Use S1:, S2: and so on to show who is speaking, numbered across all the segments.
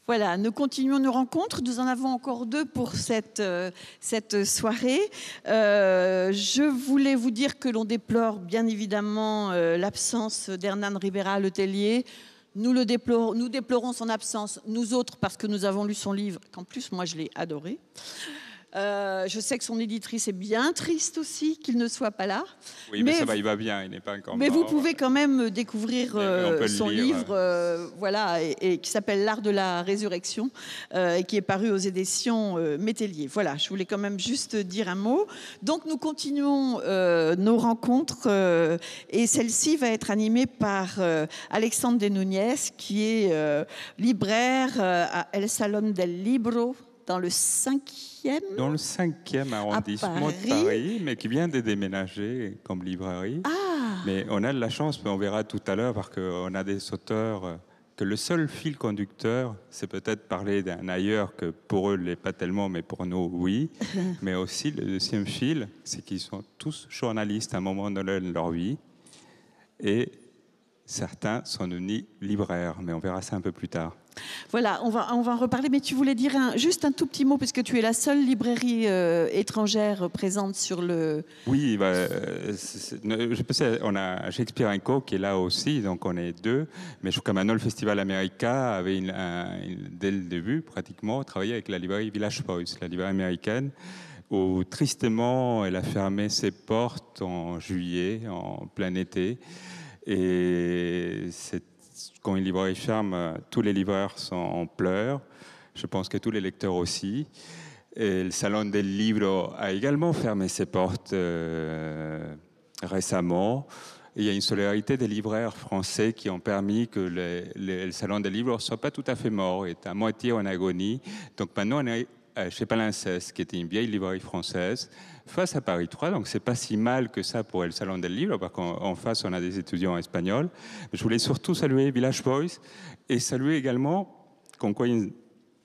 S1: Voilà, nous continuons nos rencontres. Nous en avons encore 2 pour cette soirée. Je voulais vous dire que l'on déplore bien évidemment l'absence d'Hernán Rivera Letelier. Nous déplorons son absence, nous autres, parce que nous avons lu son livre, qu'en plus, moi, je l'ai adoré. Je sais que son éditrice est bien triste aussi qu'il ne soit pas là.
S2: Oui, mais ça va, il va bien, il n'est pas encore
S1: mais
S2: mort.
S1: vous pouvez quand même découvrir son livre, voilà, et qui s'appelle L'Art de la Résurrection, et qui est paru aux éditions Métellier. Voilà, je voulais quand même juste dire un mot. Donc nous continuons nos rencontres, et celle-ci va être animée par Alexandre de Núñez, qui est libraire à El Salón del Libro, dans le
S2: 5e arrondissement de Paris, mais qui vient de déménager comme librairie. Mais on a de la chance, mais on verra tout à l'heure, parce qu'on a des auteurs que le seul fil conducteur, c'est peut-être parler d'un ailleurs que pour eux, il n'est pas tellement, mais pour nous, oui. Mais aussi, le deuxième fil, c'est qu'ils sont tous journalistes à un moment donné de leur vie. Et certains sont devenus libraires, mais on verra ça un peu plus tard.
S1: Voilà, on va en reparler, mais tu voulais dire juste un tout petit mot, puisque tu es la seule librairie étrangère présente sur le...
S2: Oui, je sais, on a Shakespeare & Co. qui est là aussi, donc on est 2. Mais je trouve que maintenant, le Festival America avait, dès le début, pratiquement, travaillé avec la librairie Village Voice, la librairie américaine, où tristement, elle a fermé ses portes en juillet, en plein été. Et quand une librairie ferme, tous les libraires sont en pleurs. Je pense que tous les lecteurs aussi. Et le Salon del Libro a également fermé ses portes récemment. Et il y a une solidarité des libraires français qui ont permis que le Salon del Libro ne soit pas tout à fait mort, est à moitié en agonie. Donc maintenant, on est chez Palimpseste, qui était une vieille librairie française, face à Paris 3, donc c'est pas si mal que ça pour le Salon del Livre, parce qu'en face on a des étudiants espagnols. Mais je voulais surtout saluer Village Voice et saluer également, comme quoi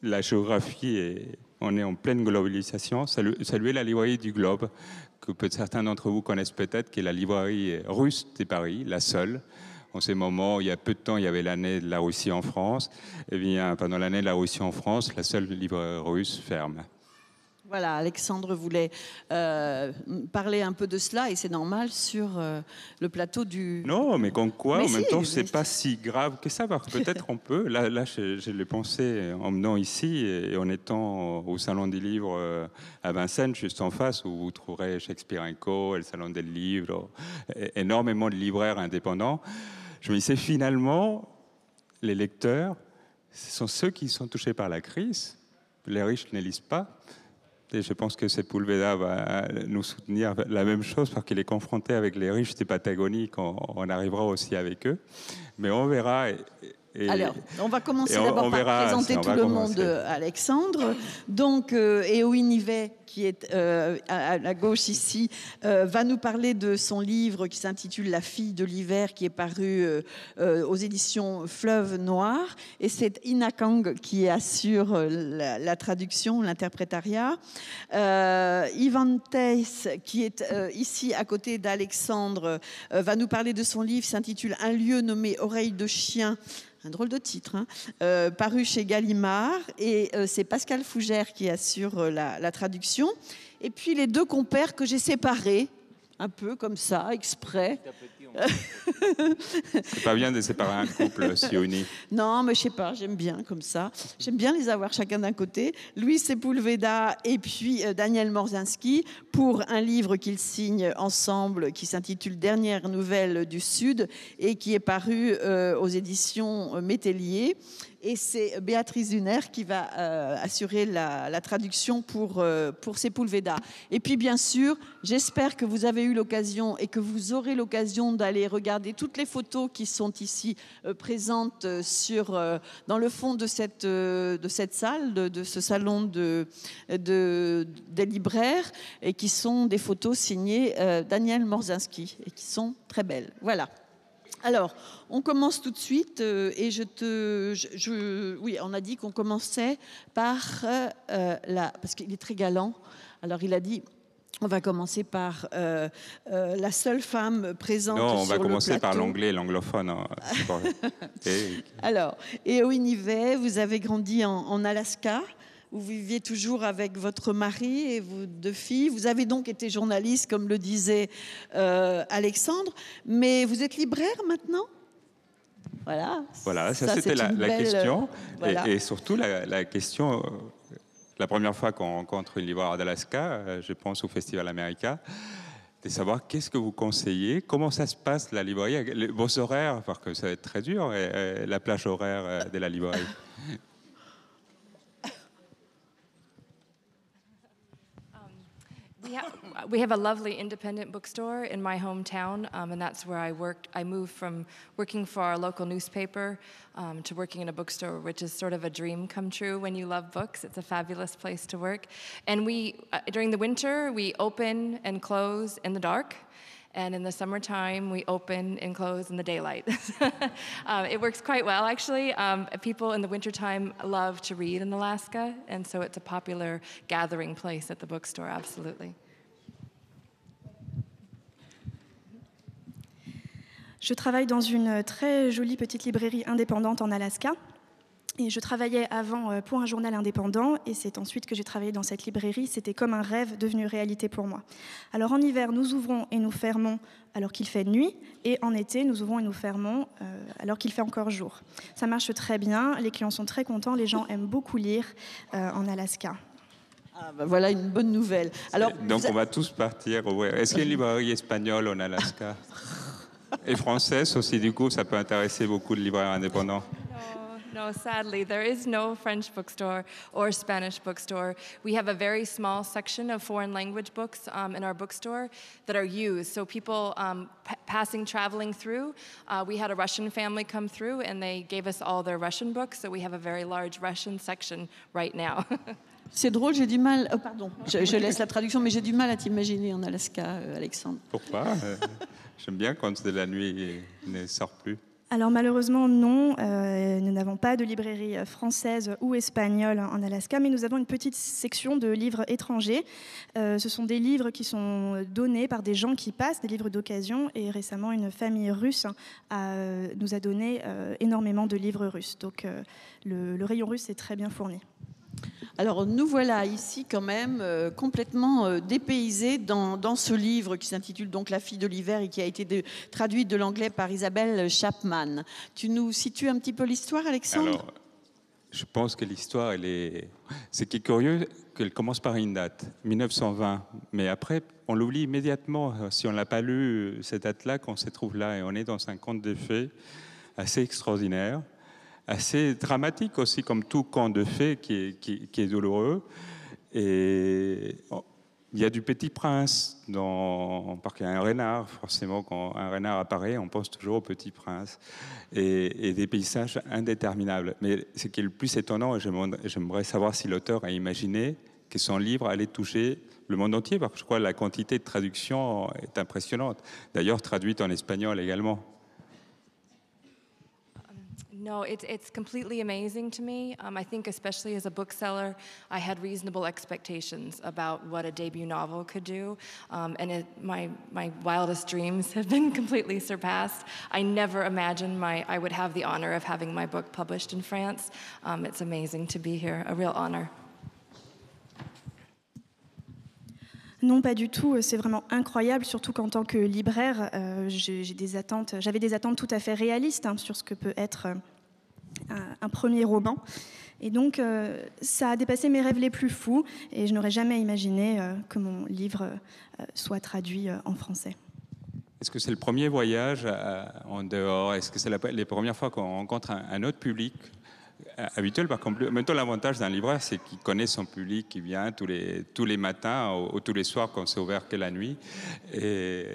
S2: la géographie on est en pleine globalisation, saluer la librairie du Globe, que certains d'entre vous connaissent peut-être, qui est la librairie russe de Paris, la seule. En ces moments, il y a peu de temps, il y avait l'année de la Russie en France. Et bien, pendant l'année de la Russie en France, la seule librairie russe ferme.
S1: Voilà, Alexandre voulait parler un peu de cela, et c'est normal, sur le plateau du...
S2: Non, mais comme quoi, en même temps, c'est pas si grave que ça, parce que peut-être on peut. Là je l'ai pensé en venant ici et en étant au Salon des Livres à Vincennes, juste en face, où vous trouverez Shakespeare & Co., le Salon des Livres, énormément de libraires indépendants. Je me disais, finalement, les lecteurs, ce sont ceux qui sont touchés par la crise. Les riches ne lisent pas. Et je pense que Sepúlveda va nous soutenir la même chose, parce qu'il est confronté avec les riches de Patagonie, quand on arrivera aussi avec eux. Mais on verra.
S1: Alors, on va commencer d'abord par présenter tout le monde, Alexandre. Donc, Éowyn Yvet, qui est à la gauche ici, va nous parler de son livre qui s'intitule La fille de l'hiver, qui est paru aux éditions Fleuve Noir. Et c'est Ina Kang qui assure la traduction, l'interprétariat. Ivan Theiss, qui est ici à côté d'Alexandre, va nous parler de son livre qui s'intitule Un lieu nommé Oreille de chien. Un drôle de titre, hein, paru chez Gallimard. Et c'est Pascal Fougère qui assure la traduction. Et puis les 2 compères que j'ai séparés, un peu comme ça, exprès.
S2: C'est pas bien de séparer un couple si uni.
S1: Non, mais je sais pas, j'aime bien comme ça. J'aime bien les avoir chacun d'un côté. Louis Sepúlveda et puis Daniel Morzynski, pour un livre qu'ils signent ensemble qui s'intitule Dernières nouvelles du Sud et qui est paru aux éditions Métellier. Et c'est Béatrice Zuner qui va assurer la traduction pour Sepúlveda. Et puis, bien sûr, j'espère que vous avez eu l'occasion et que vous aurez l'occasion d'aller regarder toutes les photos qui sont ici présentes dans le fond de cette salle, de ce salon des libraires, et qui sont des photos signées Daniel Morzynski et qui sont très belles. Voilà. Alors, on commence tout de suite, et oui, on a dit qu'on commençait par parce qu'il est très galant. Alors, il a dit, On va commencer par la seule femme présente sur le plateau.
S2: Non, on va commencer par l'anglais, l'anglophone. Hein.
S1: Alors, Eowyn Yvet, vous avez grandi en Alaska. Vous viviez toujours avec votre mari et vos 2 filles. Vous avez donc été journaliste, comme le disait Alexandre. Mais vous êtes libraire maintenant ?
S2: Voilà, ça c'était la question. Voilà. Et surtout, la question, la première fois qu'on rencontre une libraire d'Alaska, je pense au Festival America, de savoir qu'est-ce que vous conseillez, comment ça se passe la librairie, vos horaires, parce que ça va être très dur, et la plage horaire de la librairie.
S3: We have a lovely independent bookstore in my hometown, and that's where I worked. I moved from working for our local newspaper to working in a bookstore, which is sort of a dream come true when you love books. It's a fabulous place to work. And we, during the winter, we open and close in the dark. And in the summertime, we open and close in the daylight. It works quite well, actually. People in the wintertime love to read in Alaska, and so it's a popular gathering place at the bookstore, absolutely.
S4: Je travaille dans une très jolie petite librairie indépendante en Alaska. Et je travaillais avant pour un journal indépendant, et c'est ensuite que j'ai travaillé dans cette librairie. C'était comme un rêve devenu réalité pour moi. Alors en hiver, nous ouvrons et nous fermons alors qu'il fait nuit, et en été, nous ouvrons et nous fermons alors qu'il fait encore jour. Ça marche très bien, les clients sont très contents, les gens aiment beaucoup lire en Alaska.
S1: Ah ben voilà une bonne nouvelle. Alors,
S2: donc on va tous partir. Est-ce qu'il y a une librairie espagnole en Alaska? Et française aussi, du coup, ça peut intéresser beaucoup de libraires indépendants.
S3: No, sadly, there is no French bookstore or Spanish bookstore. We have a very small section of foreign language books in our bookstore that are used. So people passing, traveling through, we had a Russian family come through and they gave us all their Russian books. So we have a very large Russian section right now.
S1: C'est drôle, j'ai du mal... Oh, pardon, je laisse la traduction, mais j'ai du mal à t'imaginer en Alaska, Alexandre.
S2: Pourquoi J'aime bien quand de la nuit ne sort plus.
S4: Alors malheureusement non, nous n'avons pas de librairie française ou espagnole en Alaska, mais nous avons une petite section de livres étrangers. Ce sont des livres qui sont donnés par des gens qui passent, des livres d'occasion, et récemment une famille russe nous a donné énormément de livres russes. Donc le rayon russe est très bien fourni.
S1: Alors nous voilà ici quand même complètement dépaysés dans ce livre qui s'intitule donc La fille de l'hiver et qui a été traduit de l'anglais par Isabelle Chapman. Tu nous situes un petit peu l'histoire, Alexandre ?
S2: Alors, je pense que l'histoire, c'est qui est curieux qu'elle commence par une date, 1920. Mais après, on l'oublie immédiatement si on ne l'a pas lu, cette date-là, qu'on se trouve là. Et on est dans un conte de fées assez extraordinaire. Assez dramatique aussi, comme tout conte de fées qui est douloureux. Et il y a du Petit Prince, parce qu'il y a un renard, forcément, quand un renard apparaît, on pense toujours au Petit Prince. Et des paysages indéterminables. Mais ce qui est le plus étonnant, et j'aimerais savoir si l'auteur a imaginé que son livre allait toucher le monde entier, parce que je crois que la quantité de traduction est impressionnante. D'ailleurs, traduite en espagnol également.
S3: No, it's completely amazing to me. I think especially as a bookseller, I had reasonable expectations about what a debut novel could do. And my wildest dreams have been completely surpassed. I never imagined I would have the honor of having my book published in France. It's amazing to be here, a real honor.
S4: Non, pas du tout. C'est vraiment incroyable, surtout qu'en tant que libraire, j'avais des attentes tout à fait réalistes sur ce que peut être un premier roman. Et donc, ça a dépassé mes rêves les plus fous, et je n'aurais jamais imaginé que mon livre soit traduit en français.
S2: Est-ce que c'est le premier voyage en dehors? Est-ce que c'est les premières fois qu'on rencontre un autre public habituel? Par contre, maintenant, l'avantage d'un libraire, c'est qu'il connaît son public, qui vient tous les matins ou tous les soirs quand c'est ouvert que la nuit. Et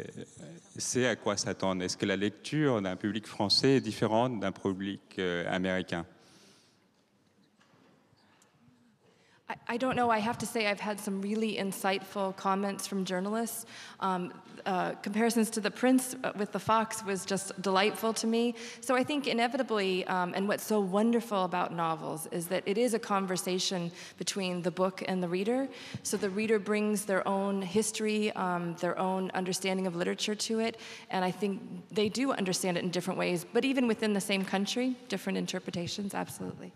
S2: c'est à quoi s'attendre. Est-ce que la lecture d'un public français est différente d'un public américain?
S3: I don't know. I have to say I've had some really insightful comments from journalists. Comparisons to The Prince with the Fox was just delightful to me. So I think inevitably, and what's so wonderful about novels is that it is a conversation between the book and the reader. So the reader brings their own history, their own understanding of literature to it, and I think they do understand it in different ways, but even within the same country, different interpretations, absolutely.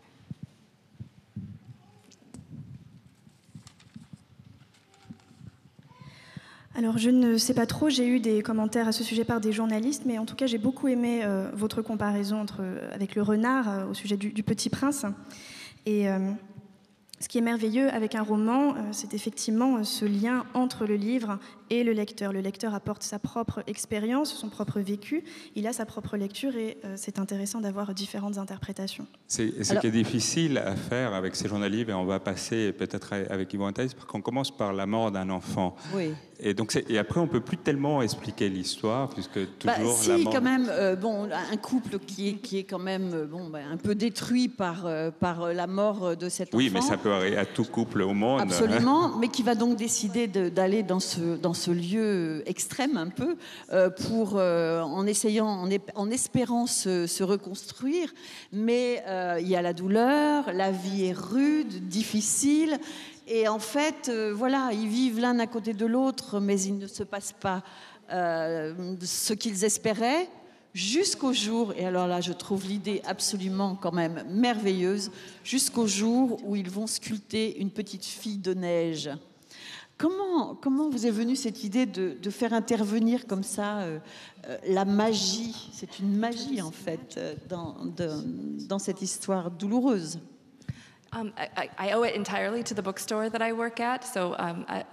S4: Alors, je ne sais pas trop, j'ai eu des commentaires à ce sujet par des journalistes, mais en tout cas, j'ai beaucoup aimé votre comparaison avec le renard au sujet du Petit Prince. Et ce qui est merveilleux avec un roman, c'est effectivement ce lien entre le livre et le lecteur. Le lecteur apporte sa propre expérience, son propre vécu, il a sa propre lecture et c'est intéressant d'avoir différentes interprétations.
S2: C'est ce qui est difficile à faire avec ces genres de livres, et on va passer peut-être avec Yvonne Thaïs, parce qu'on commence par la mort d'un enfant.
S1: Oui.
S2: Et après, on ne peut plus tellement expliquer l'histoire, puisque toujours
S1: si,
S2: la mort...
S1: quand même, un couple qui est quand même un peu détruit par la mort de cet enfant.
S2: Oui, mais ça peut arriver à tout couple au monde.
S1: Absolument, mais qui va donc décider d'aller dans ce lieu extrême un peu, en espérant se reconstruire. Mais il y a la douleur, la vie est rude, difficile. Et en fait, ils vivent l'un à côté de l'autre, mais il ne se passe pas ce qu'ils espéraient jusqu'au jour, et alors là, je trouve l'idée absolument quand même merveilleuse, jusqu'au jour où ils vont sculpter une petite fille de neige. Comment vous est venue cette idée de faire intervenir comme ça la magie? C'est une magie, en fait, dans cette histoire douloureuse.
S3: I owe it entirely to the bookstore that I work at, so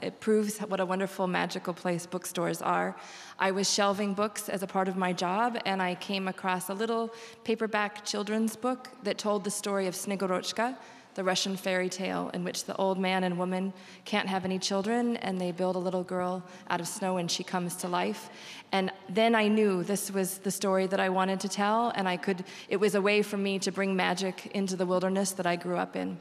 S3: it proves what a wonderful, magical place bookstores are. I was shelving books as a part of my job, and I came across a little paperback children's book that told the story of Snegorochka, the Russian fairy tale in which the old man and woman can't have any children, and they build a little girl out of snow and she comes to life. And then I knew this was the story that I wanted to tell, and it was a way for me to bring magic into the wilderness that I grew up in.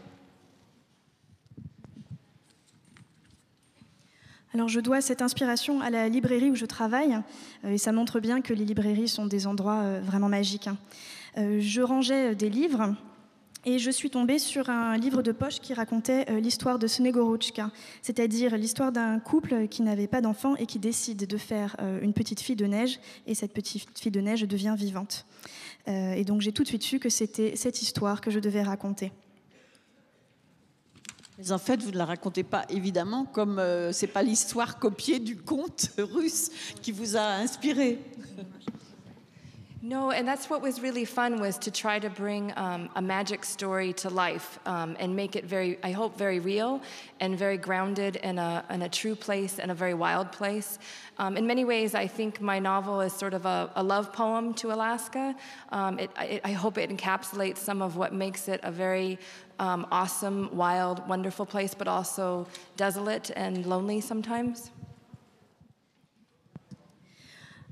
S4: Alors je dois cette inspiration à la librairie où je travaille, et ça montre bien que les librairies sont des endroits vraiment magiques. Je rangeais des livres, et je suis tombée sur un livre de poche qui racontait l'histoire de Snegorochka, c'est-à-dire l'histoire d'un couple qui n'avait pas d'enfant et qui décide de faire une petite fille de neige, et cette petite fille de neige devient vivante. Et donc j'ai tout de suite su que c'était cette histoire que je devais raconter.
S1: Mais en fait, vous ne la racontez pas, évidemment, comme c'est pas l'histoire copiée du conte russe qui vous a inspiré.
S3: No, and that's what was really fun, was to try to bring a magic story to life and make it I hope, very real and very grounded in a true place and a very wild place. In many ways, I think my novel is sort of a love poem to Alaska. I hope it encapsulates some of what makes it a very awesome, wild, wonderful place, but also desolate and lonely sometimes.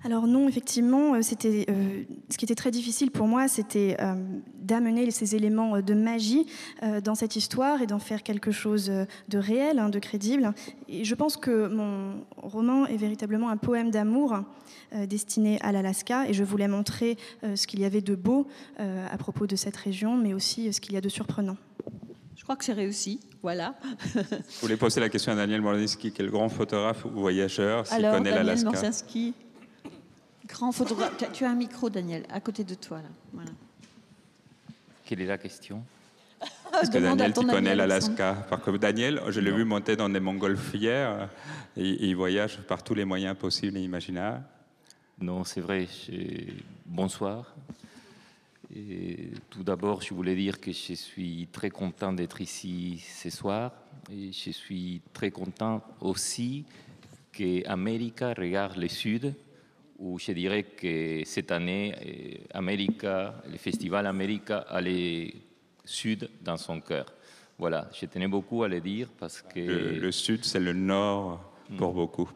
S4: Alors non, effectivement, ce qui était très difficile pour moi, c'était d'amener ces éléments de magie dans cette histoire et d'en faire quelque chose de réel, de crédible. Et je pense que mon roman est véritablement un poème d'amour destiné à l'Alaska, et je voulais montrer ce qu'il y avait de beau à propos de cette région, mais aussi ce qu'il y a de surprenant.
S1: Je crois que c'est réussi, voilà.
S2: Je voulais poser la question à Daniel Morzinski, qui est le grand photographe ou voyageur, s'il connaît l'Alaska.
S1: Daniel Morzinski, grand photographe. Tu as un micro, Daniel, à côté de toi, là. Voilà.
S5: Quelle est la question?
S2: Est-ce que Daniel, tu connais l'Alaska? Parce que Daniel, je l'ai vu monter dans des montgolfières, et il voyage par tous les moyens possibles et imaginables.
S5: Non, c'est vrai. Bonsoir. Et tout d'abord, je voulais dire que je suis très content d'être ici ce soir. Et je suis très content aussi qu'Amérique regarde le Sud, où je dirais que cette année, le Festival América a le Sud dans son cœur. Voilà, je tenais beaucoup à le dire parce que...
S2: Le Sud, c'est le Nord pour beaucoup.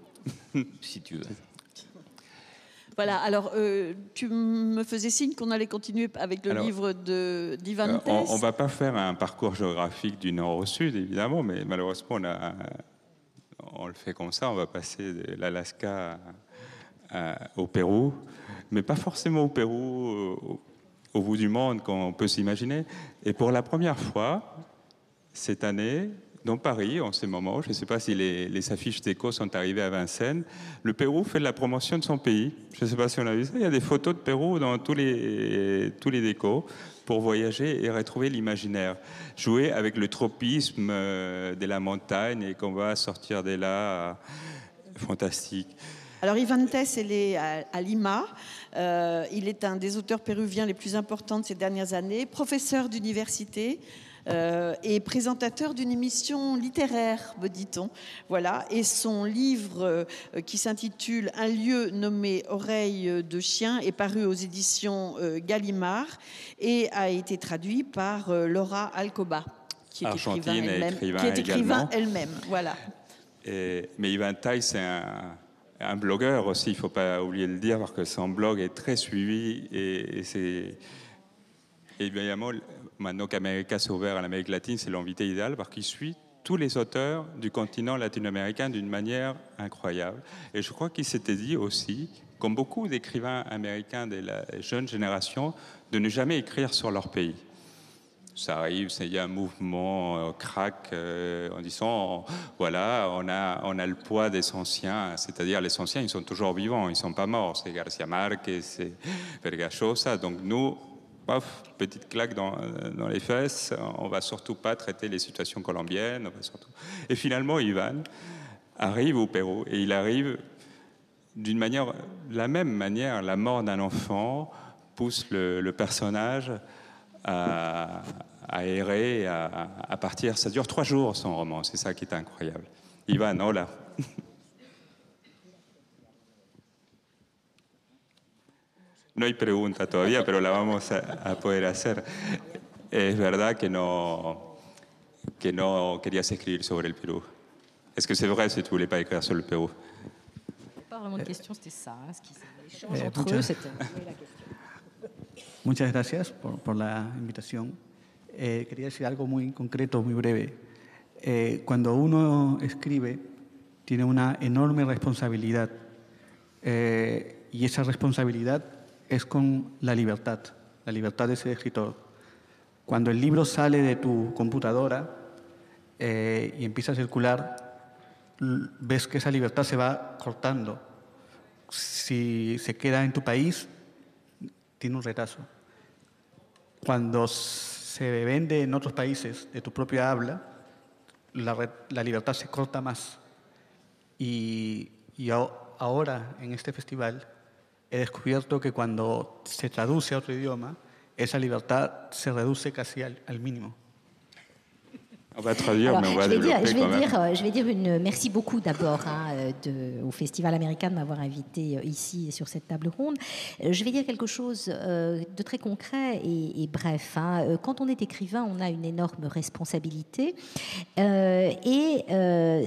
S5: Si tu veux.
S1: Voilà, alors tu me faisais signe qu'on allait continuer avec le livre d'Ivan Tess.
S2: On ne va pas faire un parcours géographique du nord au sud, évidemment, mais malheureusement, on le fait comme ça. On va passer de l'Alaska au Pérou, mais pas forcément au Pérou, au bout du monde, qu'on peut s'imaginer. Et pour la première fois, cette année, dans Paris, en ce moment, je ne sais pas si les affiches déco sont arrivées à Vincennes, le Pérou fait de la promotion de son pays. Je ne sais pas si on a vu ça. Il y a des photos de Pérou dans tous les décos pour voyager et retrouver l'imaginaire. Jouer avec le tropisme de la montagne et qu'on va sortir de là, fantastique.
S1: Alors Ivan Tess, il est à Lima. Il est un des auteurs péruviens les plus importants de ces dernières années, professeur d'université. Et présentateur d'une émission littéraire, me dit-on. Voilà. Et son livre qui s'intitule Un lieu nommé Oreille de chien est paru aux éditions Gallimard et a été traduit par Laura Alcoba, qui est écrivain elle-même. Voilà.
S2: Mais Ivan Tess, c'est un blogueur aussi, il ne faut pas oublier de le dire, parce que son blog est très suivi et c'est évidemment. Maintenant qu'América s'est ouvert à l'Amérique latine, c'est l'invité idéal parce qu'il suit tous les auteurs du continent latino-américain d'une manière incroyable. Et je crois qu'il s'était dit aussi, comme beaucoup d'écrivains américains de la jeune génération, de ne jamais écrire sur leur pays. Ça arrive, il y a un mouvement crack en disant, voilà, on a le poids des anciens, c'est-à-dire les anciens, ils sont toujours vivants, ils ne sont pas morts. C'est Garcia Marquez, c'est Vargas-Llosa. Donc nous, paf, petite claque dans les fesses, on ne va surtout pas traiter les situations colombiennes. Et finalement, Ivan arrive au Pérou, et il arrive d'une manière, la même manière, la mort d'un enfant pousse le personnage à errer, à partir. Ça dure 3 jours, son roman, c'est ça qui est incroyable. Ivan, hola. No hay pregunta todavía, pero la vamos a poder hacer. Es verdad que no querías escribir sobre el Pérou. Est-ce que c'est vrai si tu voulais pas écrire sur le Pérou?
S6: Pas vraiment de question, c'était ça. Ce qui s'échange entre eux, c'était la question.
S7: Muchas gracias por la invitación. Quería decir algo muy concreto, muy breve. Cuando uno escribe, tiene una enorme responsabilidad. Y esa responsabilidad es con la libertad de ser escritor. Cuando el libro sale de tu computadora y empieza a circular, ves que esa libertad se va cortando. Si se queda en tu país, tiene un retraso. Cuando se vende en otros países de tu propia habla, la libertad se corta más. Y ahora, en este festival, he descubierto que cuando se traduce a otro idioma, esa libertad se reduce casi al mínimo.
S2: On va traduire,
S6: alors,
S2: mais on va développer quand même.
S6: Je vais dire merci beaucoup d'abord au Festival américain de m'avoir invité ici sur cette table ronde. Je vais dire quelque chose de très concret et bref. Quand on est écrivain, on a une énorme responsabilité.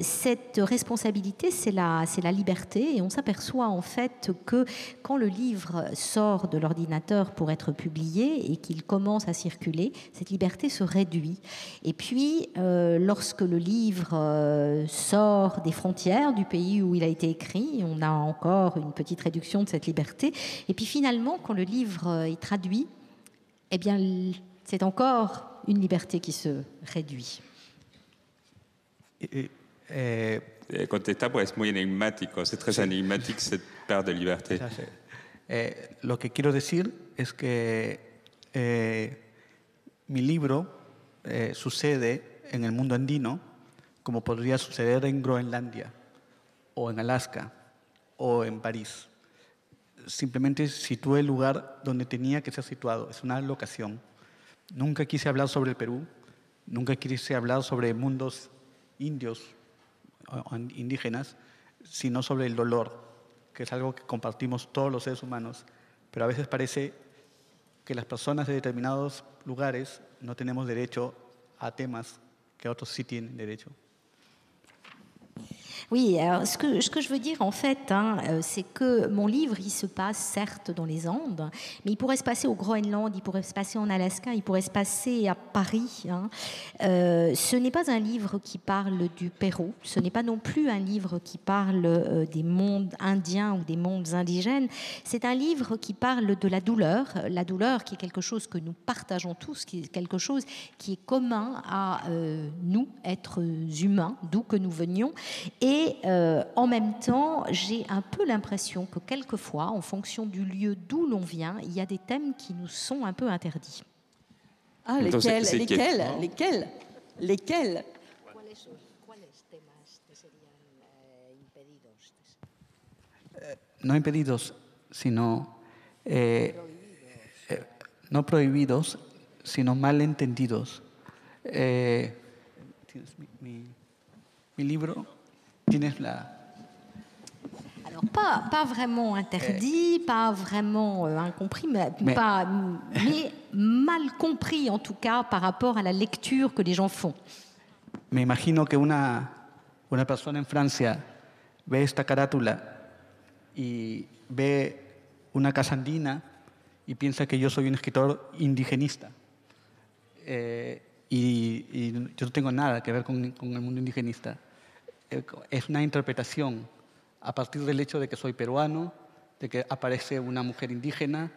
S6: Cette responsabilité, c'est la liberté. Et on s'aperçoit en fait que quand le livre sort de l'ordinateur pour être publié et qu'il commence à circuler, cette liberté se réduit. Et puis, lorsque le livre sort des frontières du pays où il a été écrit, on a encore une petite réduction de cette liberté. Et puis finalement, quand le livre est traduit, eh bien, c'est encore une liberté qui se réduit.
S2: Contestable, es muy enigmático, c'est très enigmatique cette perte de liberté.
S7: Lo que quiero decir es que mi libro sucede en el mundo andino, como podría suceder en Groenlandia, o en Alaska, o en París. Simplemente sitúe el lugar donde tenía que ser situado. Es una locación. Nunca quise hablar sobre el Perú, nunca quise hablar sobre mundos indios o indígenas, sino sobre el dolor, que es algo que compartimos todos los seres humanos. Pero a veces parece que las personas de determinados lugares no tenemos derecho a temas que otros sí tienen derecho.
S6: Oui, alors ce que je veux dire en fait, c'est que mon livre, il se passe certes dans les Andes, mais il pourrait se passer au Groenland, il pourrait se passer en Alaska, il pourrait se passer à Paris. Ce n'est pas un livre qui parle du Pérou, ce n'est pas non plus un livre qui parle des mondes indiens ou des mondes indigènes, c'est un livre qui parle de la douleur qui est quelque chose que nous partageons tous, qui est quelque chose qui est commun à nous, êtres humains, d'où que nous venions. Et en même temps, j'ai un peu l'impression que quelquefois, en fonction du lieu d'où l'on vient, il y a des thèmes qui nous sont un peu interdits.
S1: Ah, lesquels?
S7: No impedidos, sino no prohibidos, sino malentendidos. ¿Tienes mi libro? ¿Tienes la...?
S6: Alors, pas vraiment interdit, pas vraiment incompris, mais mal compris en tout cas par rapport à la lecture que les gens font.
S7: Me imagino que una persona en Francia ve esta carátula y ve una casa andina y piensa que yo soy un escritor indigenista. Y yo no tengo nada que ver con el mundo indigenista. Es una interpretación a partir del hecho de que soy peruano, de que aparece una mujer indígena,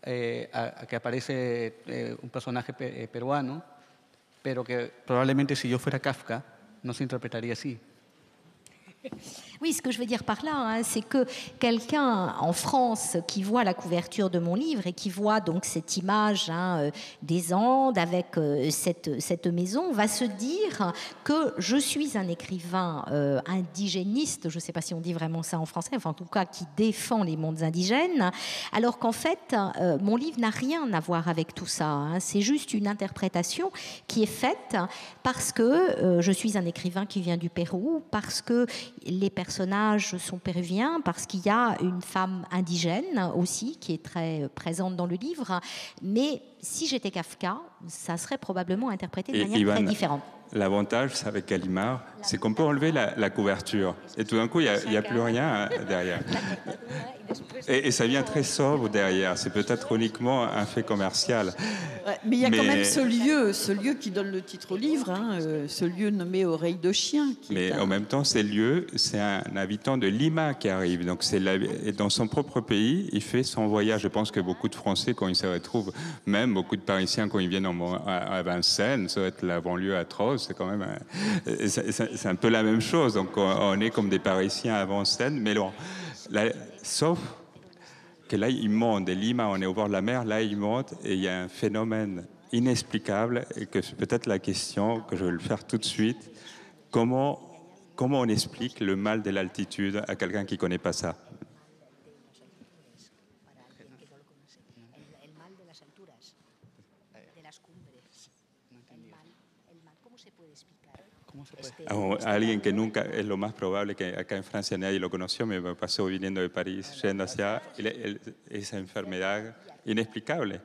S7: que aparece un personaje peruano, pero que probablemente si yo fuera Kafka no se interpretaría así.
S6: Oui, ce que je veux dire par là, c'est que quelqu'un en France qui voit la couverture de mon livre et qui voit donc cette image des Andes avec cette maison va se dire que je suis un écrivain indigéniste, je ne sais pas si on dit vraiment ça en français, enfin en tout cas qui défend les mondes indigènes, alors qu'en fait mon livre n'a rien à voir avec tout ça. C'est juste une interprétation qui est faite parce que je suis un écrivain qui vient du Pérou, parce que les personnages sont péruviens, parce qu'il y a une femme indigène aussi qui est très présente dans le livre. Mais si j'étais Kafka, ça serait probablement interprété de manière très différente.
S2: L'avantage avec Gallimard, c'est qu'on peut enlever la couverture. Et tout d'un coup, il n'y a plus rien derrière. Et ça vient très sobre derrière. C'est peut-être uniquement un fait commercial.
S1: Ouais, mais il y a quand même ce lieu qui donne le titre au livre, ce lieu nommé Oreille de chien.
S2: Mais en même temps, c'est un habitant de Lima qui arrive. Donc et dans son propre pays, il fait son voyage. Je pense que beaucoup de Français, quand ils se retrouvent, même beaucoup de Parisiens, quand ils viennent à Vincennes, ça va être la banlieue atroce. C'est quand même c'est un peu la même chose. Donc on est comme des Parisiens à Vincennes, mais sauf que là, il monte. De Lima, on est au bord de la mer. Là, il monte et il y a un phénomène inexplicable. Et que c'est peut-être la question que je vais le faire tout de suite. Comment on explique le mal de l'altitude à quelqu'un qui ne connaît pas ça? A alguien que nunca, es lo más probable que acá en Francia nadie lo conoció, me pasó viniendo de París, yendo hacia esa enfermedad inexplicable.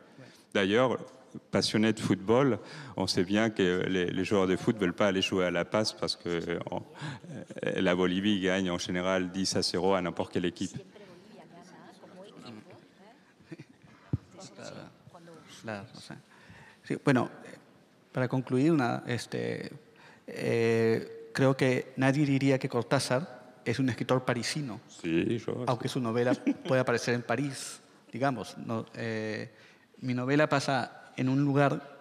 S2: D'ailleurs, passionné de football, on sait bien que les joueurs de foot ne veulent pas aller jouer à La Paz parce que la Bolivie gagne en général 10-0 à n'importe quelle équipe.
S7: Claro, o sea, sí, bueno, para concluir, creo que nadie diría que Cortázar es un escritor parisino,
S2: sí,
S7: aunque su novela puede aparecer en París, digamos. ¿No? Mi novela pasa en un lugar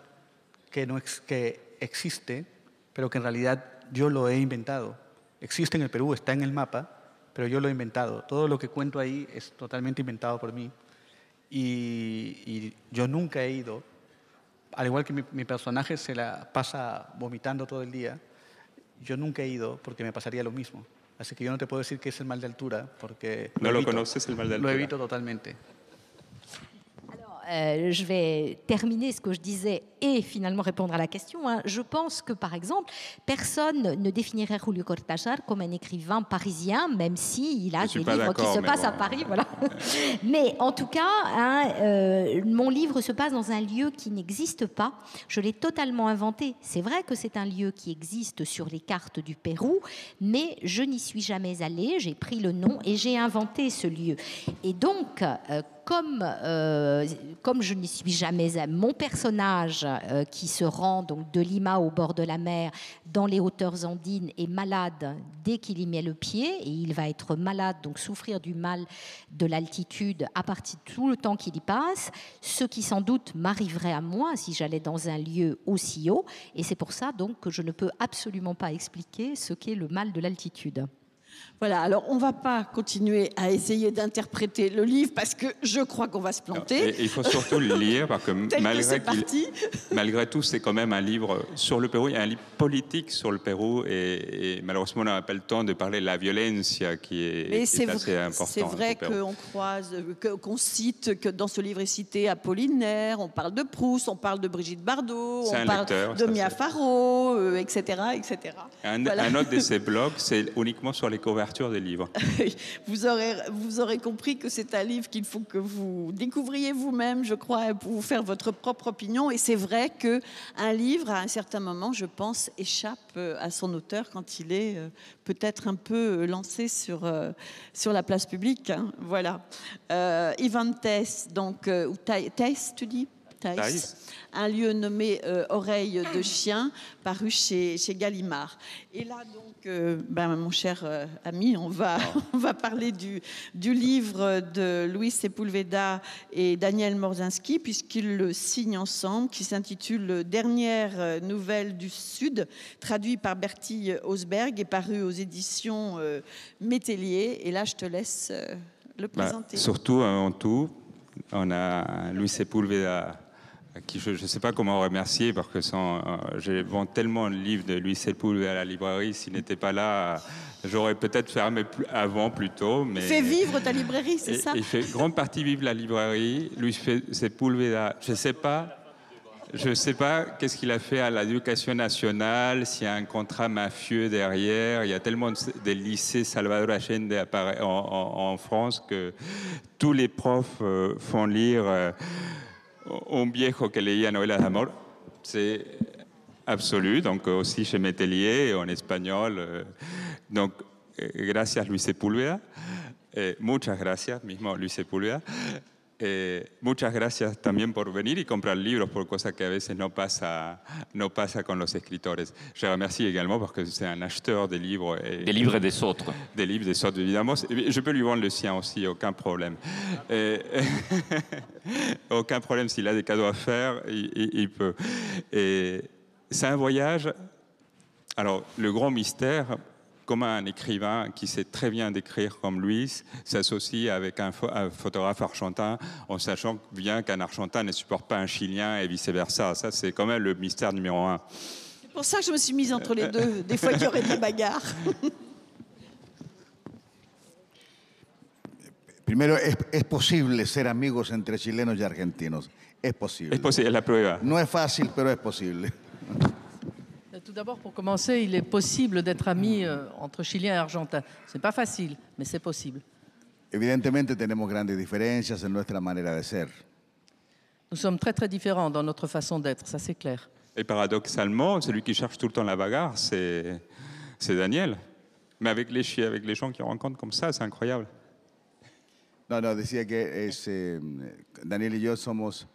S7: que existe, pero que en realidad yo lo he inventado. Existe en el Perú, está en el mapa, pero yo lo he inventado. Todo lo que cuento ahí es totalmente inventado por mí. Y yo nunca he ido, al igual que mi personaje se la pasa vomitando todo el día, yo nunca he ido porque me pasaría lo mismo. Así que yo no te puedo decir que es el mal de altura, porque
S2: ¿No conoces el mal de altura?
S7: Lo evito totalmente.
S6: Je vais terminer ce que je disais et finalement répondre à la question. Hein. Je pense que, par exemple, personne ne définirait Julio Cortázar comme un écrivain parisien, même s'il a des livres qui se passent à Paris. Voilà. Mais en tout cas, hein, mon livre se passe dans un lieu qui n'existe pas. Je l'ai totalement inventé. C'est vrai que c'est un lieu qui existe sur les cartes du Pérou, mais je n'y suis jamais allée. J'ai pris le nom et j'ai inventé ce lieu. Et donc, comme je n'y suis jamais allée, mon personnage qui se rend donc de Lima au bord de la mer dans les hauteurs andines est malade dès qu'il y met le pied, et il va être malade, donc souffrir du mal de l'altitude à partir de tout le temps qu'il y passe, ce qui sans doute m'arriverait à moi si j'allais dans un lieu aussi haut, et c'est pour ça donc que je ne peux absolument pas expliquer ce qu'est le mal de l'altitude.
S1: Voilà, alors on ne va pas continuer à essayer d'interpréter le livre parce que je crois qu'on va se planter.
S2: Et il faut surtout le lire parce que malgré tout, c'est quand même un livre sur le Pérou, il y a un livre politique sur le Pérou et malheureusement on n'a pas le temps de parler de la violence qui est assez importante.
S1: C'est vrai qu'on croise, qu'on cite, que dans ce livre est cité Apollinaire, on parle de Proust, on parle de Brigitte Bardot, on parle de Mia Farrow, etc. etc.
S2: Un autre de ces blogs, c'est uniquement sur les couvertures des livres.
S1: Vous aurez compris que c'est un livre qu'il faut que vous découvriez vous-même, je crois, pour vous faire votre propre opinion. Et c'est vrai qu'un livre, à un certain moment, je pense, échappe à son auteur quand il est peut-être un peu lancé sur la place publique. Hein. Voilà. Ivan Theiss, donc, ou Theiss, tu dis ? Un lieu nommé Oreille de chien, paru chez Gallimard. Et là, donc, mon cher ami, on va parler du livre de Luis Sepúlveda et Daniel Morzynski, puisqu'ils le signent ensemble, qui s'intitule Dernière nouvelle du Sud, traduit par Bertie Osberg et paru aux éditions Métellier. Et là, je te laisse le présenter.
S2: Surtout, avant tout, on a Luis Sepúlveda, qui je ne sais pas comment remercier parce que je vends tellement de livres de Luis Sepúlveda à la librairie, s'il n'était pas là, j'aurais peut-être fermé avant plus tôt. Mais
S1: fait vivre ta librairie, c'est ça?
S2: Il fait grande partie vivre la librairie. Luis Sepúlveda, je ne sais pas qu'est-ce qu'il a fait à l'éducation nationale, s'il y a un contrat mafieux derrière. Il y a tellement de lycées Salvador Allende en France que tous les profs font lire un viejo que leía novelas d'amor. C'est absolu, donc aussi chez Métellier en espagnol. Donc, gracias Luis Sepúlveda. Muchas gracias, mismo Luis Sepúlveda. Muchas gracias también por venir y comprar libros, por cosas que a veces no pasa con los escritores. Je remercie également parce que c'est un acheteur des livres.
S5: Des livres et des autres.
S2: Des livres, des autres, évidemment. Je peux lui vendre le sien aussi, aucun problème. Aucun problème, s'il a des cadeaux à faire, il peut. Et c'est un voyage. Alors, le grand mystère, comment un écrivain qui sait très bien décrire comme Luis s'associe avec un photographe argentin en sachant bien qu'un Argentin ne supporte pas un Chilien et vice-versa. Ça, c'est quand même le mystère numéro 1.
S1: C'est pour ça que je me suis mise entre les deux. Des fois, il y aurait des bagarres.
S8: Primero, es posible ser amigos entre chilenos y argentinos. Es posible.
S2: Es posible, es la prueba.
S8: No es fácil, pero es posible.
S9: Tout d'abord, pour commencer, il est possible d'être ami entre Chiliens et Argentins. Ce n'est pas facile, mais c'est possible.
S8: Evidentemente tenemos grandes diferencias en nuestra manera de ser.
S9: Nous sommes très très différents dans notre façon d'être, ça c'est clair.
S2: Et paradoxalement, celui qui cherche tout le temps la bagarre, c'est Daniel. Mais avec les gens qu'il rencontre comme ça, c'est incroyable.
S8: No, decía que Daniel y yo somos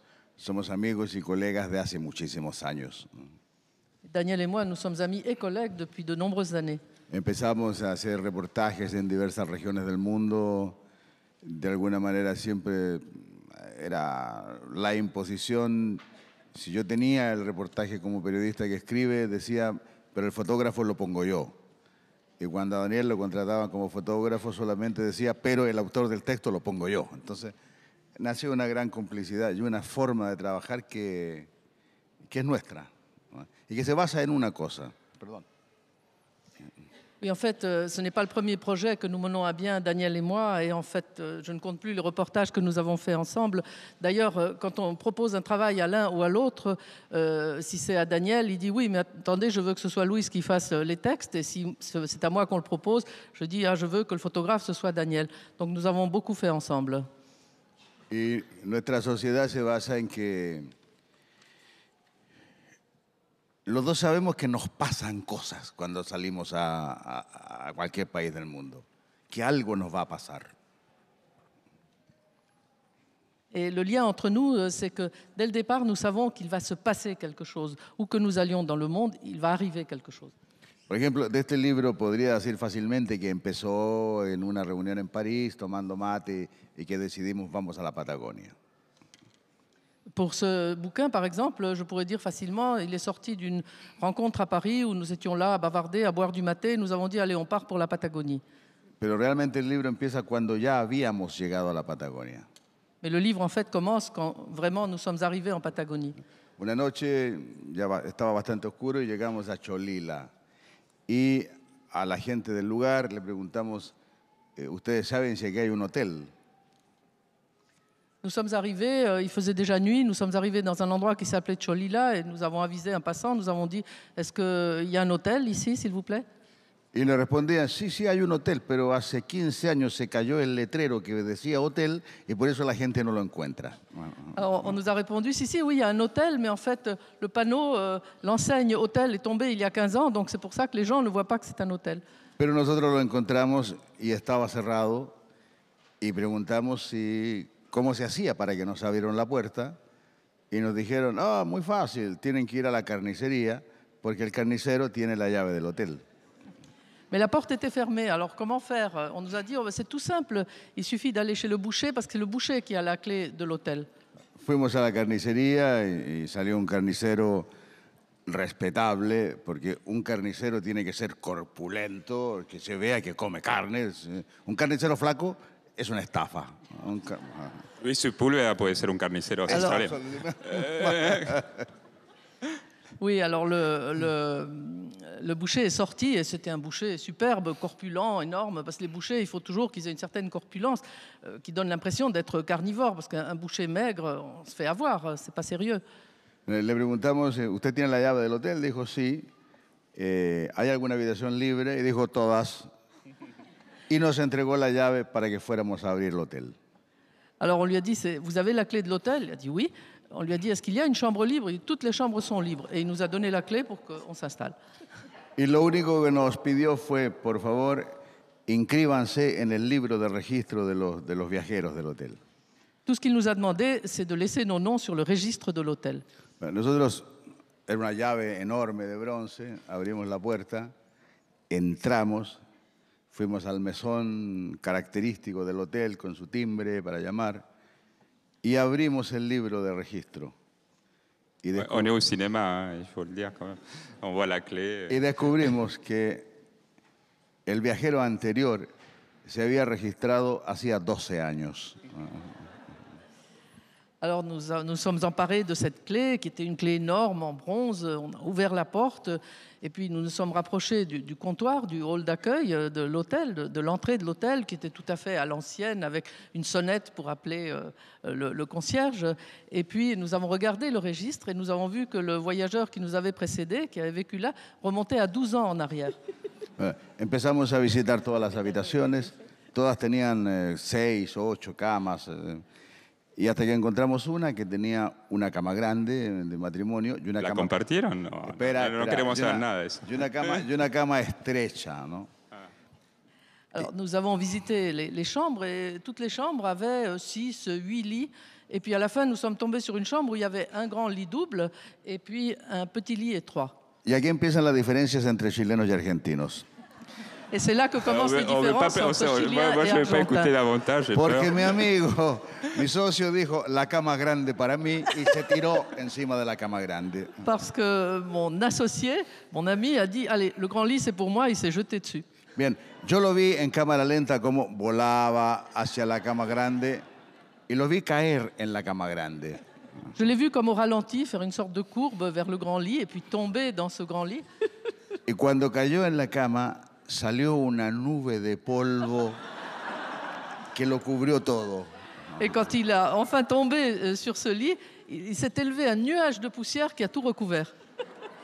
S8: amigos y colegas de hace muchísimos años.
S9: Daniel et moi, nous sommes amis et collègues depuis de nombreuses années.
S8: Empezamos a hacer reportajes en diversas regiones del mundo. De alguna manera siempre era la imposición. Si yo tenía el reportaje como periodista que escribe, decía, pero el fotógrafo lo pongo yo. Y cuando a Daniel lo contrataban como fotógrafo, solamente decía, pero el autor del texto lo pongo yo. Entonces, nació una gran complicidad y una forma de trabajar que es nuestra. Y que se basa en una cosa. Perdón.
S9: Oui, en fait, ce n'est pas le premier projet que nous menons à bien, Daniel et moi, et en fait, je ne compte plus les reportages que nous avons faits ensemble. D'ailleurs, quand on propose un travail à l'un ou à l'autre, si c'est à Daniel, il dit oui, mais attendez, je veux que ce soit Louise qui fasse les textes, et si c'est à moi qu'on le propose, je dis je veux que le photographe, ce soit Daniel. Donc nous avons beaucoup fait ensemble.
S8: Y nuestra sociedad se basa en que los dos sabemos que nos pasan cosas cuando salimos a cualquier país del mundo, que algo nos va a pasar.
S9: Et le lien entre nous, c'est que dès le départ, nous savons qu'il va se passer quelque chose. Où que nous allions dans le monde, il va arriver quelque chose.
S8: Por ejemplo, de este libro podría decir fácilmente que empezó en una reunión en París, tomando mate, y que decidimos vamos a la Patagonia.
S9: Pour ce bouquin, par exemple, je pourrais dire facilement, il est sorti d'une rencontre à Paris où nous étions là à bavarder, à boire du maté. Nous avons dit, allez, on part pour la Patagonie.
S8: Pero realmente el libro empieza cuando ya habíamos llegado a la Patagonia.
S9: Mais le livre, en fait, commence quand vraiment nous sommes arrivés en Patagonie.
S8: Una noche estaba bastante oscuro y llegamos a Cholila. Y a la gente del lugar le preguntamos, ¿ustedes saben si aquí hay un hotel?
S9: Nous sommes arrivés, il faisait déjà nuit, nous sommes arrivés dans un endroit qui s'appelait Cholila et nous avons avisé un passant, nous avons dit, est-ce qu'il y a un hôtel ici, s'il vous plaît?
S8: Y nos respondían, sí, sí hay un hotel, pero hace 15 años se cayó el letrero que decía hotel y por eso la gente no lo encuentra.
S9: Alors, on nous a répondu, si, oui, il y a un hôtel, mais en fait, le panneau, l'enseigne hôtel est tombée il y a 15 ans, donc c'est pour ça que les gens ne voient pas que c'est un hôtel.
S8: Pero nosotros lo encontramos y estaba cerrado y preguntamos cómo se hacía para que nos abrieran la puerta y nos dijeron, muy fácil, tienen que ir a la carnicería porque el carnicero tiene la llave del hotel.
S9: Mais la porte était fermée, alors comment faire? On nous a dit, c'est tout simple, il suffit d'aller chez le boucher parce que c'est le boucher qui a la clé de l'hôtel.
S8: Fuimos a la carnicería y salió un carnicero respetable, porque un carnicero tiene que ser corpulento, que se vea que come carne. Un carnicero flaco es una estafa.
S2: Luis Sepúlveda puede ser un carnicero australiano.
S9: Oui, alors le boucher est sorti et c'était un boucher superbe, corpulent, énorme, parce que les bouchers, il faut toujours qu'ils aient une certaine corpulence qui donne l'impression d'être carnivore, parce qu'un boucher maigre, on se fait avoir, c'est pas sérieux.
S8: Le preguntamos, ¿usted tiene la llave del hotel? Dijo, sí. ¿Hay alguna habitación libre? Y dijo, todas. Y nos entregó la llave para que fuéramos a abrir el hotel.
S9: Alors on lui a dit, vous avez la clé de l'hôtel? Il a dit oui. On lui a dit, est-ce qu'il y a une chambre libre? Et toutes les chambres sont libres. Et il nous a donné la clé pour qu'on s'installe.
S8: Y lo único que nos pidió fue, por favor, inscríbanse en el libro de registro de los viajeros del hotel.
S9: Tout ce qu'il nous a demandé, c'est de laisser nos noms sur le registre de l'hôtel.
S8: Nosotros, era una llave enorme de bronce, abrimos la puerta, entramos, fuimos al mesón característico del hotel con su timbre para llamar y abrimos el libro de registro.
S2: On est au cinéma, il faut le dire quand même. On voit la clé.
S8: Y descubrimos que el viajero anterior se había registrado hacía 12 años.
S9: Alors nous sommes emparés de cette clé, qui était une clé énorme en bronze. On a ouvert la porte et puis nous nous sommes rapprochés du comptoir, du hall d'accueil de l'hôtel, de l'entrée de l'hôtel, qui était tout à fait à l'ancienne, avec une sonnette pour appeler le concierge. Et puis nous avons regardé le registre et nous avons vu que le voyageur qui nous avait précédé, qui avait vécu là, remontait à 12 ans en arrière.
S8: Empezamos a visitar todas las habitaciones, todas tenían 6 o 8 camas. Y hasta que encontramos una que tenía una cama grande de matrimonio y una
S2: ¿La
S8: cama...
S2: compartieron? No, no queremos saber nada de eso.
S8: Y una cama estrecha, ¿no?
S9: Alors, nous avons visité les chambres et toutes les chambres avaient 6, 8 lits. Et puis à la fin, nous sommes tombés sur une chambre où il y avait un grand lit double et puis un petit lit étroit.
S8: Y aquí empiezan las diferencias entre chilenos y argentinos.
S9: Et c'est là que commencent les différences entre Chiliens et Argentins.
S8: Porque mi amigo, mi socio dijo, la cama grande para mí, y se tiró encima de la cama grande.
S9: Parce que mon associé, mon ami, a dit, allez, le grand lit c'est pour moi, il s'est jeté dessus.
S8: Bien, yo lo vi en cámara lenta como volaba hacia la cama grande y lo vi caer en la cama grande.
S9: Je l'ai vu comme au ralenti faire une sorte de courbe vers le grand lit et puis tomber dans ce grand lit.
S8: Y cuando cayó en la cama, salió una nube de polvo que lo cubrió todo.
S9: Et quand il a enfin tombé sur ce lit, il s'est élevé un nuage de poussière qui a tout recouvert.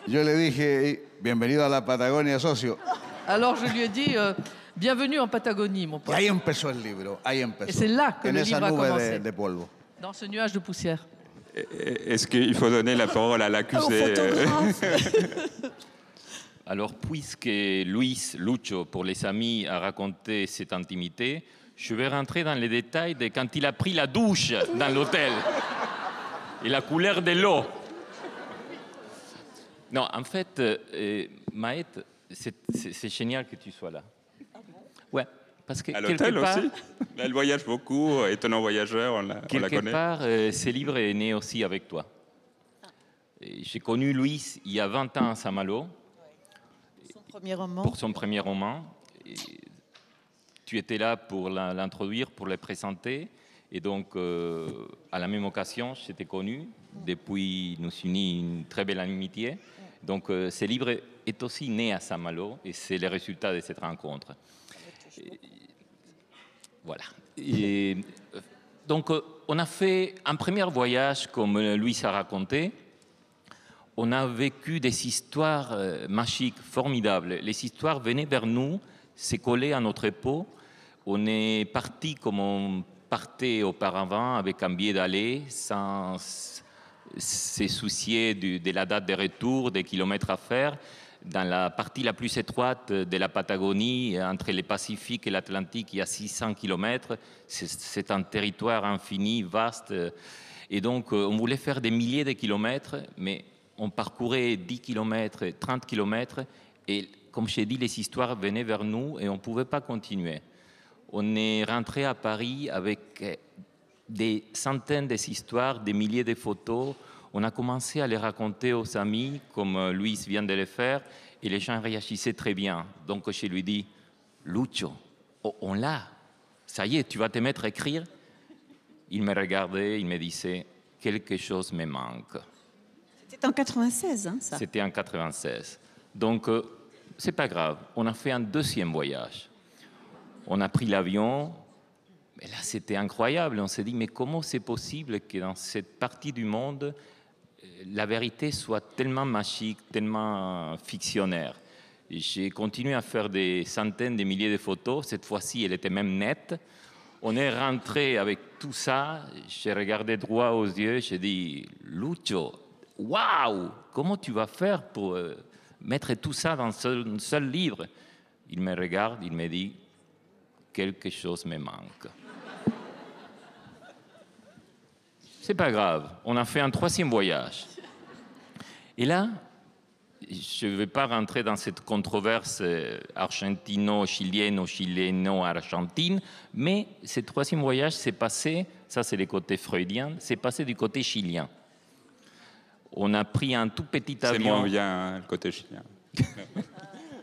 S8: Yo le dije, bienvenido a la Patagonia, socio.
S9: Alors je lui ai dit, bienvenue en Patagonie, mon
S8: Y
S9: pote.
S8: ahí empezó el libro, ahí empezó.
S9: Et c'est là que
S8: En
S9: le
S8: esa
S9: livre a
S8: nube
S9: commencé,
S8: de polvo.
S9: dans ce nuage de poussière.
S2: Est-ce qu'il faut donner la parole à l'accusé?
S5: Alors, puisque Lucho, pour les amis, a raconté cette intimité, je vais rentrer dans les détails de quand il a pris la douche dans l'hôtel et la couleur de l'eau. Non, en fait, Maët, c'est génial que tu sois là. Ouais, parce que
S2: À
S5: quelque
S2: l'hôtel
S5: part,
S2: aussi. Elle voyage beaucoup, étonnant voyageur, on la
S5: quelque
S2: connaît.
S5: part, ce livre est né aussi avec toi. J'ai connu Luis il y a 20 ans à Saint-Malo.
S1: Son premier roman.
S5: Pour son premier roman. Et tu étais là pour l'introduire, pour le présenter. Et donc, à la même occasion, je t'ai connu. Depuis, nous unit une très belle amitié. Donc, ce livre est aussi né à Saint-Malo et c'est le résultat de cette rencontre. Et, voilà. Et, donc, on a fait un premier voyage, comme Luis a raconté. On a vécu des histoires magiques, formidables. Les histoires venaient vers nous, se collaient à notre peau. On est parti comme on partait auparavant, avec un billet d'aller, sans se soucier de la date de retour, des kilomètres à faire. Dans la partie la plus étroite de la Patagonie, entre le Pacifique et l'Atlantique, il y a 600 kilomètres. C'est un territoire infini, vaste. Et donc, on voulait faire des milliers de kilomètres, mais on parcourait 10 km, 30 km, et comme je l'ai dit, les histoires venaient vers nous et on ne pouvait pas continuer. On est rentré à Paris avec des centaines d'histoires, des milliers de photos. On a commencé à les raconter aux amis, comme Luis vient de le faire, et les gens réagissaient très bien. Donc je lui ai dit, Lucho, on l'a, ça y est, tu vas te mettre à écrire. Il me regardait, il me disait, quelque chose me manque.
S1: C'était en 96, hein, ça.
S5: C'était en 96. Donc, c'est pas grave. On a fait un deuxième voyage. On a pris l'avion. Mais là, c'était incroyable. On s'est dit, mais comment c'est possible que dans cette partie du monde, la vérité soit tellement magique, tellement fictionnaire? J'ai continué à faire des centaines de milliers de photos. Cette fois-ci, elle était même nette. On est rentré avec tout ça. J'ai regardé droit aux yeux. J'ai dit, Lucho, waouh, comment tu vas faire pour mettre tout ça dans un seul livre? Il me regarde, il me dit, quelque chose me manque. C'est pas grave, on a fait un troisième voyage. Et là, je ne vais pas rentrer dans cette controverse argentino-chilienne ou chileno-argentine, mais ce troisième voyage s'est passé, ça c'est le côté freudien, c'est passé du côté chilien. On a pris un tout petit avion.
S2: C'est moins bien, hein, le côté chilien.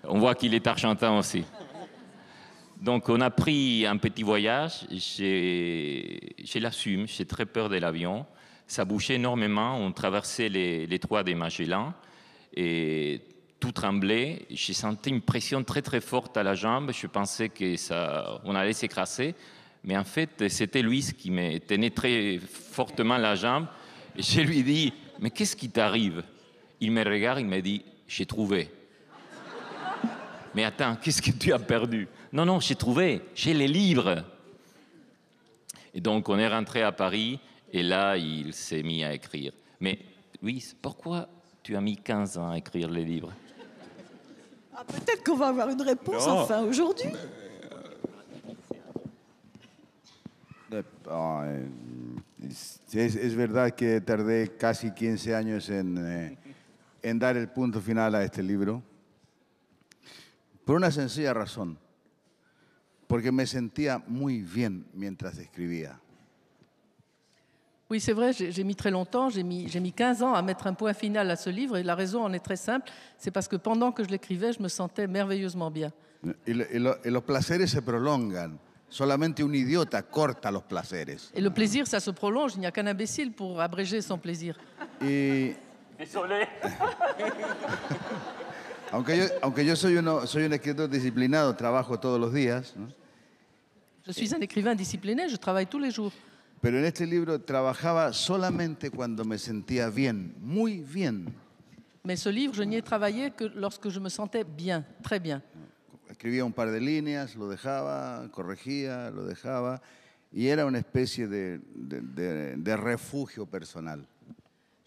S5: On voit qu'il est argentin aussi. Donc, on a pris un petit voyage. Je l'assume, j'ai très peur de l'avion. Ça bougeait énormément. On traversait les détroits des Magellan et tout tremblait. J'ai senti une pression très, très forte à la jambe. Je pensais qu'on allait s'écraser. Mais en fait, c'était Luis qui me tenait très fortement la jambe. Et je lui dis, mais qu'est-ce qui t'arrive? Il me regarde, il me dit, j'ai trouvé. Mais attends, qu'est-ce que tu as perdu? Non, non, j'ai trouvé, j'ai les livres. Et donc, on est rentré à Paris, et là, il s'est mis à écrire. Mais, Luis, pourquoi tu as mis 15 ans à écrire les livres?
S1: Ah, peut-être qu'on va avoir une réponse
S2: Non.
S1: enfin aujourd'hui.
S8: Es verdad que tardé casi 15 años en dar el punto final a este libro, por una sencilla razón, porque me sentía muy bien mientras escribía.
S9: Oui, c'est vrai, j'ai mis très longtemps, j'ai mis 15 ans à mettre un point final à ce livre, et la raison en est très simple, c'est parce que pendant que je l'écrivais, je me sentais merveilleusement bien.
S8: Y los placeres se prolongan. Solamente un idiota corta los placeres.
S9: Et le plaisir, ça se prolonge, il n'y a qu'un imbécile pour abréger son plaisir.
S8: Y,
S5: Désolé.
S8: Aunque yo soy un escritor disciplinado, trabajo todos los días, ¿no?
S9: Je suis un écrivain discipliné, je travaille tous les jours.
S8: Pero en este libro trabajaba solamente cuando me sentía bien, muy bien.
S9: Mais ce livre, je n'y ai travaillé que lorsque je me sentais bien, très bien.
S8: Escribía un par de líneas, lo dejaba, corregía, lo dejaba, y era una especie de refugio personal.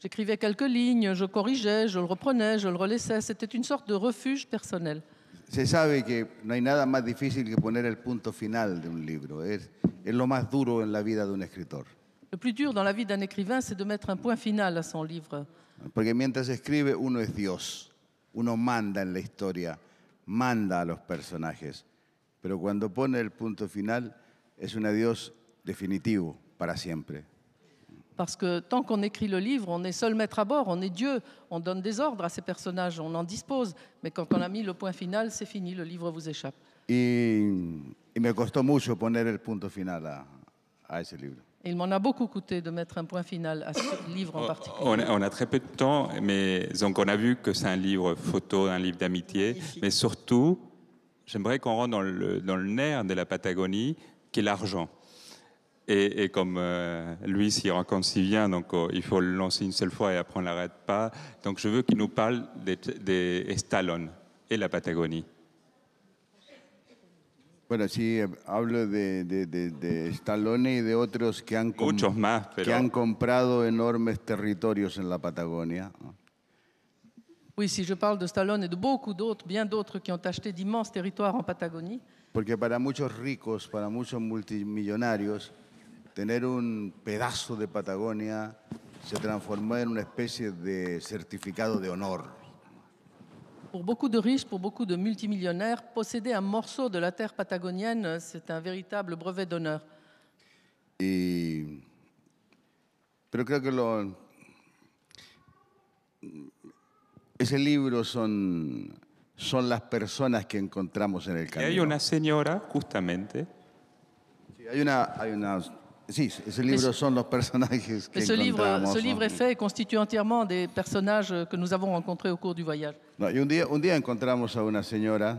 S9: J'écrivais quelques lignes, je corrigeais, je le reprenais, je le relaissais. C'était une sorte de refuge personnel.
S8: Se sabe que no hay nada más difícil que poner el punto final de un libro. Es lo más duro en la vida de un escritor.
S9: Le plus dur dans la vie d'un écrivain, c'est de mettre un point final à son livre.
S8: Porque mientras escribe, uno es Dios. Uno manda en la historia, manda a los personajes. Pero cuando pone el punto final, es un adiós definitivo para siempre.
S9: Parce que tant qu'on écrit le livre, on est seul maître à bord, on est Dieu, on donne des ordres à ses personnages, on en dispose. Mais quand on a mis le point final, c'est fini, le livre vous échappe.
S8: Y me costó mucho poner el punto final a ese libro.
S9: Et il m'en a beaucoup coûté de mettre un point final à ce livre en particulier.
S2: On a très peu de temps, mais donc on a vu que c'est un livre photo, un livre d'amitié, mais surtout, j'aimerais qu'on rentre dans le nerf de la Patagonie, qui est l'argent. Et comme lui s'y raconte si bien, donc il faut le lancer une seule fois et après on ne l'arrête pas. Donc je veux qu'il nous parle des Stallone et la Patagonie.
S8: Bueno, sí, hablo de Stallone y de otros que han comprado enormes territorios en la Patagonia.
S9: Oui, si je parle de Stallone et de beaucoup d'autres, bien d'autres qui ont acheté d'immenses territoires en Patagonie.
S8: Porque para muchos ricos, para muchos multimillonarios, tener un pedazo de Patagonia se transformó en una especie de certificado de honor.
S9: Pour beaucoup de riches, pour beaucoup de multimillionnaires, posséder un morceau de la terre patagonienne, c'est un véritable brevet d'honneur.
S8: Pero creo que ese libro son las personas que encontramos en el camino.
S2: Hay una señora, justamente.
S8: Sí, ese libro son los personajes que encontramos.
S9: Ce livre est fait et constitue entièrement des personnages que nous avons rencontrés au cours du voyage.
S8: No, y un día encontramos a una señora,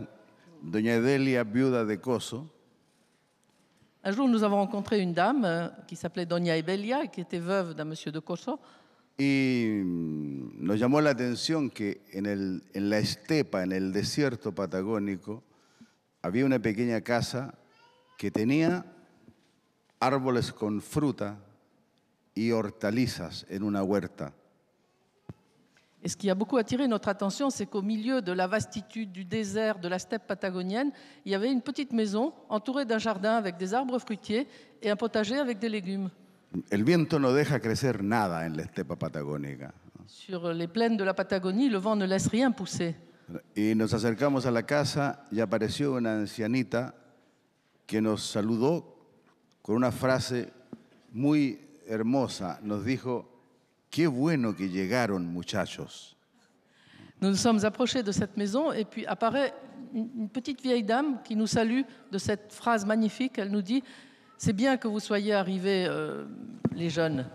S8: doña Delia, viuda de Coso.
S9: Un jour, nous avons rencontré une dame qui s'appelait Doña Ebelia, qui était veuve d'un monsieur de Coso.
S8: Y nos llamó la atención que en la estepa, en el desierto patagónico, había una pequeña casa que tenía árboles con fruta y hortalizas en una huerta.
S9: Et ce qui a beaucoup attiré notre attention, c'est qu'au milieu de la vastitude du désert, de la steppe patagonienne, il y avait une petite maison entourée d'un jardin avec des arbres fruitiers et un potager avec des légumes.
S8: El viento no deja crecer nada en la estepa patagónica.
S9: Sur les plaines de la Patagonie, le vent ne laisse rien pousser.
S8: Y nos acercamos a la casa y apareció una ancianita que nos saludó con una frase muy hermosa. Nos dijo: qué bueno que llegaron, muchachos.
S9: Nous nous sommes approchés de cette maison et puis apparaît une petite vieille dame qui nous salue de cette phrase magnifique. Elle nous dit: c'est bien que vous soyez arrivés, les jeunes.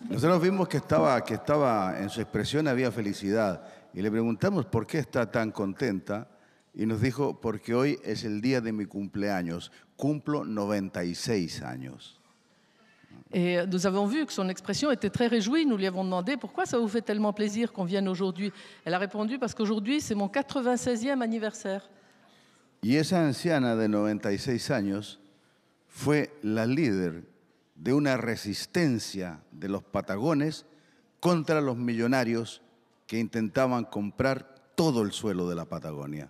S8: Nosotros vimos que estaba en su expresión había felicidad y le preguntamos por qué está tan contenta y nos dijo: porque hoy es el día de mi cumpleaños, cumplo 96 años.
S9: Et nous avons vu que son expression était très réjouie. Nous lui avons demandé: pourquoi ça vous fait tellement plaisir qu'on vienne aujourd'hui? Elle a répondu: parce qu'aujourd'hui c'est mon 96e anniversaire.
S8: Y esa anciana de 96 años fue la líder de una resistencia de los patagones contra los millonarios que intentaban comprar todo el suelo de la Patagonia.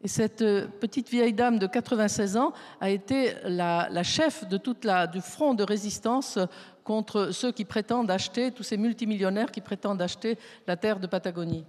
S9: Et cette petite vieille dame de 96 ans a été la chef de du front de résistance contre ceux qui prétendent acheter, tous ces multimillionnaires qui prétendent acheter la terre de Patagonie.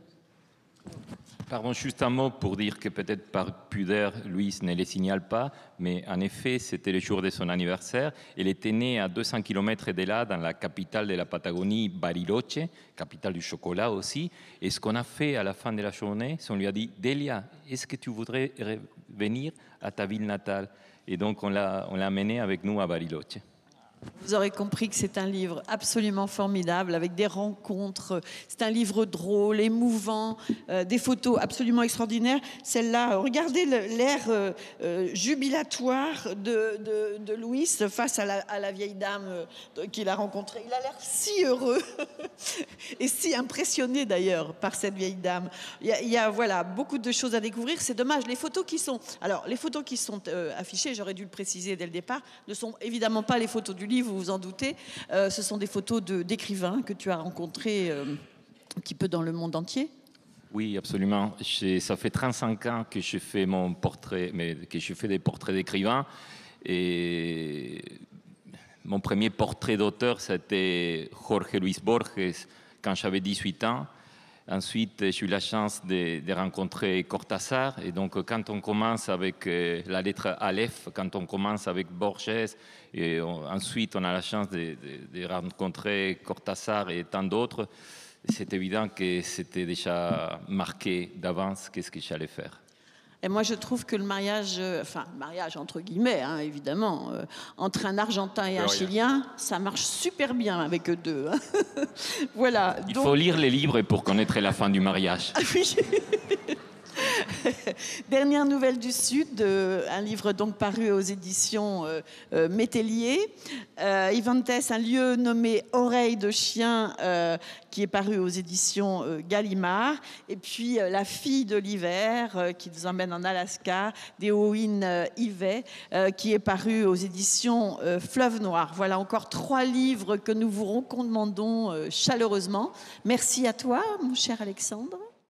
S5: Pardon, juste un mot pour dire que peut-être par pudeur, Louise ne les signale pas, mais en effet, c'était le jour de son anniversaire. Elle était née à 200 km de là, dans la capitale de la Patagonie, Bariloche, capitale du chocolat aussi. Et ce qu'on a fait à la fin de la journée, c'est qu'on lui a dit: Delia, est-ce que tu voudrais revenir à ta ville natale? Et donc, on l'a amenée avec nous à Bariloche.
S1: Vous aurez compris que c'est un livre absolument formidable, avec des rencontres. C'est un livre drôle, émouvant, des photos absolument extraordinaires. Celle-là, regardez l'air jubilatoire de Louis face à la vieille dame qu'il a rencontrée. Il a l'air si heureux et si impressionné d'ailleurs par cette vieille dame. Il y a voilà, beaucoup de choses à découvrir. C'est dommage. Les photos qui sont affichées, j'aurais dû le préciser dès le départ, ne sont évidemment pas les photos du livre, vous vous en doutez. Ce sont des photos d'écrivains que tu as rencontrés un petit peu dans le monde entier.
S5: Oui, absolument. Ça fait 35 ans que je fais mon portrait, mais que je fais des portraits d'écrivains. Et mon premier portrait d'auteur, c'était Jorge Luis Borges, quand j'avais 18 ans. Ensuite, j'ai eu la chance de rencontrer Cortázar. Et donc, quand on commence avec la lettre Aleph, quand on commence avec Borges, et ensuite on a la chance de rencontrer Cortázar et tant d'autres, c'est évident que c'était déjà marqué d'avance qu'est-ce que j'allais faire.
S1: Et moi, je trouve que le mariage entre guillemets, hein, évidemment, entre un Argentin et un Chilien, ça marche super bien avec eux deux. Hein. Voilà.
S5: Il faut lire les livres pour connaître la fin du mariage.
S1: Ah oui. Dernière nouvelle du Sud, un livre donc paru aux éditions Métellier. Ivantes, un lieu nommé Oreille de chien, qui est paru aux éditions Gallimard. Et puis La fille de l'hiver, qui nous emmène en Alaska, d'Eowyn Ivey, qui est paru aux éditions Fleuve Noir. Voilà encore 3 livres que nous vous recommandons chaleureusement. Merci à toi, mon cher Alexandre.